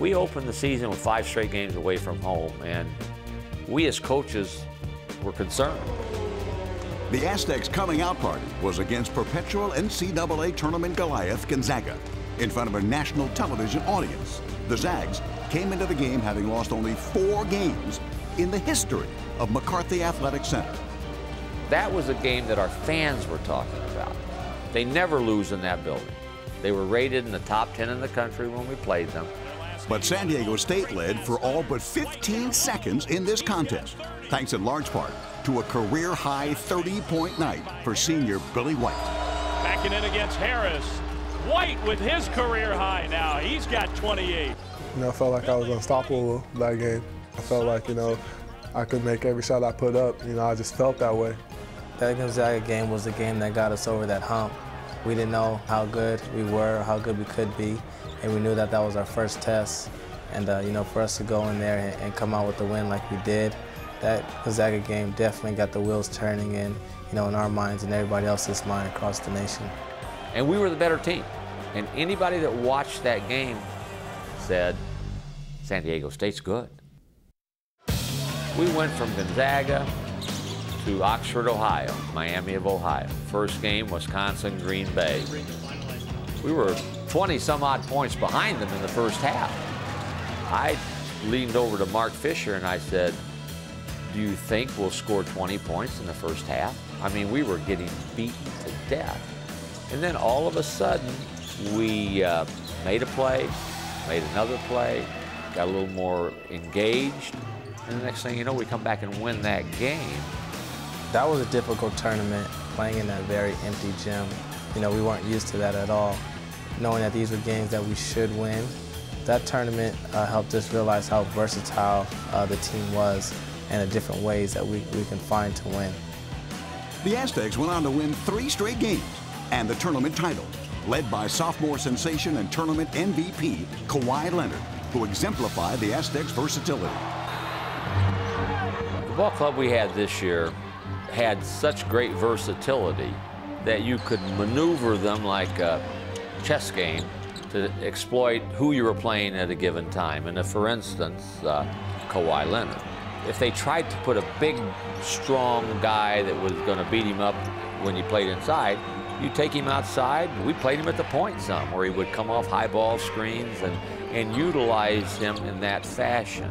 We opened the season with 5 straight games away from home, and we as coaches were concerned. The Aztecs' coming out party was against perpetual NCAA tournament Goliath Gonzaga in front of a national television audience. The Zags came into the game having lost only 4 games in the history of McCarthy Athletic Center. That was a game that our fans were talking about. They never lose in that building. They were rated in the top 10 in the country when we played them. But San Diego State led for all but 15 seconds in this contest, thanks in large part to a career-high 30-point night for senior Billy White. Backing in against Harris. White with his career high now. He's got 28. I felt like I was unstoppable that game. I felt like, I could make every shot I put up. I just felt that way. That Gonzaga game was the game that got us over that hump. We didn't know how good we were, how good we could be, and we knew that that was our first test. And, for us to go in there and come out with the win like we did, that Gonzaga game definitely got the wheels turning in our minds and everybody else's mind across the nation. And we were the better team. And anybody that watched that game said, San Diego State's good. We went from Gonzaga to Oxford, Ohio, Miami of Ohio. First game, Wisconsin, Green Bay. We were 20-some-odd points behind them in the first half. I leaned over to Mark Fisher and I said, do you think we'll score 20 points in the first half? I mean, we were getting beaten to death. And then all of a sudden, we made a play, made another play, got a little more engaged, and the next thing you know, we come back and win that game. That was a difficult tournament, playing in that very empty gym. We weren't used to that at all. Knowing that these were games that we should win, that tournament helped us realize how versatile the team was and the different ways that we can find to win. The Aztecs went on to win 3 straight games and the tournament title, led by sophomore sensation and tournament MVP Kawhi Leonard, who exemplified the Aztecs' versatility. The ball club we had this year had such great versatility that you could maneuver them like a chess game to exploit who you were playing at a given time. And for instance, Kawhi Leonard. If they tried to put a big, strong guy that was going to beat him up when he played inside, you take him outside. We played him at the point some, where he would come off high ball screens and utilize him in that fashion.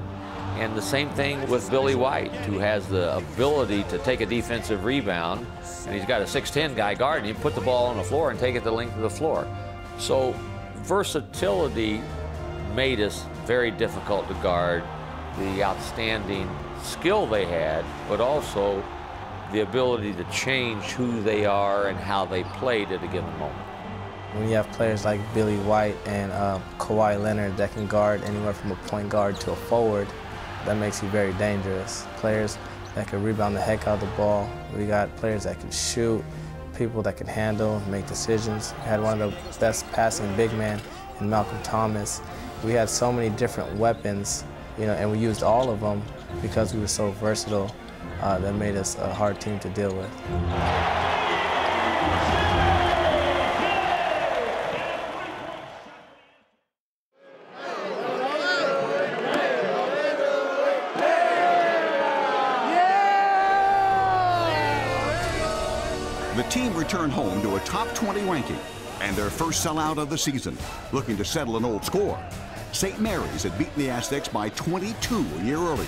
And the same thing with Billy White, who has the ability to take a defensive rebound, and he's got a 6'10" guy guarding him, put the ball on the floor and take it the length of the floor. So versatility made us very difficult to guard. The outstanding skill they had, but also the ability to change who they are and how they played at a given moment. When you have players like Billy White and Kawhi Leonard that can guard anywhere from a point guard to a forward, that makes you very dangerous. Players that can rebound the heck out of the ball. We got players that can shoot, people that can handle, make decisions. We had one of the best passing big men in Malcolm Thomas. We had so many different weapons, and we used all of them because we were so versatile. That made us a hard team to deal with. The team returned home to a top 20 ranking and their first sellout of the season, looking to settle an old score. St. Mary's had beaten the Aztecs by 22 a year earlier,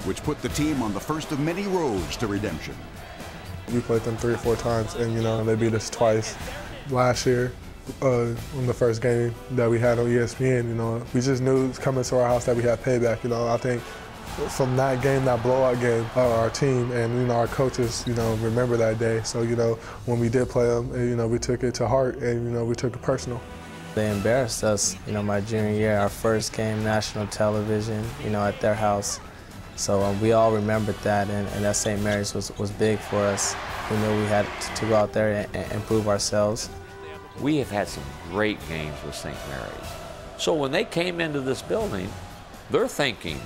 which put the team on the first of many roads to redemption. We played them 3 or 4 times, and they beat us twice. Last year, in the first game that we had on ESPN, we just knew coming to our house that we had payback. I think from that game, that blowout game, our team and our coaches, remember that day. So when we did play them, we took it to heart and we took it personal. They embarrassed us, my junior year, our first game, national television, at their house. So we all remembered that, and that St. Mary's was big for us. We knew we had to go out there and improve ourselves. We have had some great games with St. Mary's. So when they came into this building, they're thinking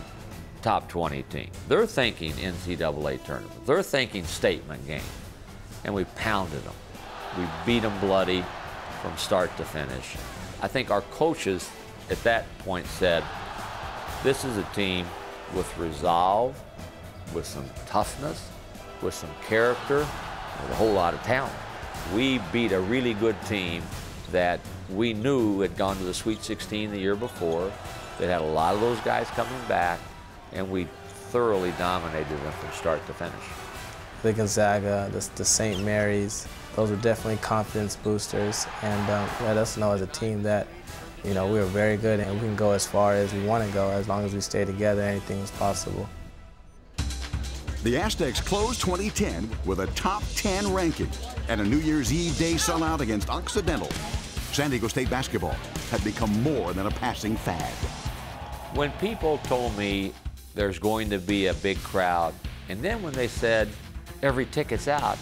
top 20 team. They're thinking NCAA tournament. They're thinking statement game. And we pounded them. We beat them bloody from start to finish. I think our coaches at that point said, This is a team with resolve, with some toughness, with some character, with a whole lot of talent. We beat a really good team that we knew had gone to the Sweet 16 the year before, that had a lot of those guys coming back, and we thoroughly dominated them from start to finish. The Gonzaga, the St. Mary's, those were definitely confidence boosters, and let us know as a team that, you know, we were very good and we can go as far as we want to go. As long as we stay together, anything is possible. The Aztecs closed 2010 with a top 10 ranking and a New Year's Eve day sellout against Occidental. San Diego State basketball had become more than a passing fad. When people told me there's going to be a big crowd, and then when they said every ticket's out,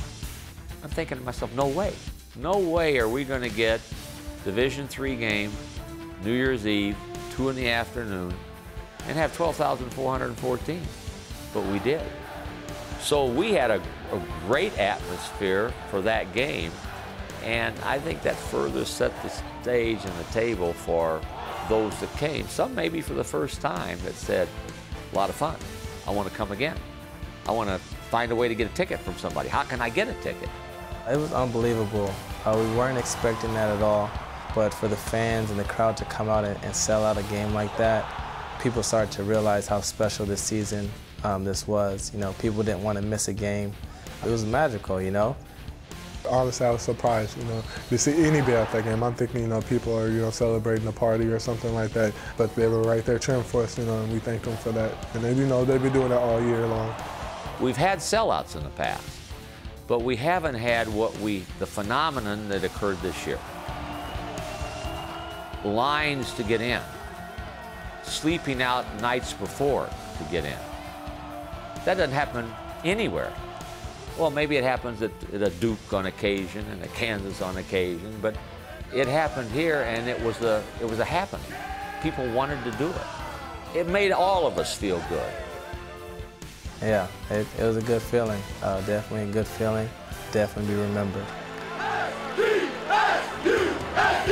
I'm thinking to myself, no way. No way are we going to get Division III game, New Year's Eve, 2 in the afternoon, and have 12,414. But we did. So we had a great atmosphere for that game, and I think that further set the stage and the table for those that came. Some maybe for the first time that said, a lot of fun. I want to come again. I want to find a way to get a ticket from somebody. How can I get a ticket? It was unbelievable. We weren't expecting that at all, but for the fans and the crowd to come out and sell out a game like that, people started to realize how special this season this was. You know, people didn't want to miss a game. It was magical, you know. Honestly, I was surprised, you know, to see anybody at that game. I'm thinking, you know, people are, you know, celebrating a party or something like that, but they were right there cheering for us, you know, and we thank them for that. And they, you know, they've been doing that all year long. We've had sellouts in the past, but we haven't had the phenomenon that occurred this year. Lines to get in, sleeping out nights before to get in. That doesn't happen anywhere. Well, maybe it happens at a Duke on occasion and a Kansas on occasion, but it happened here, and it was a happening. People wanted to do it. It made all of us feel good. Yeah, it was a good feeling. Definitely a good feeling. Definitely be remembered. SDSU!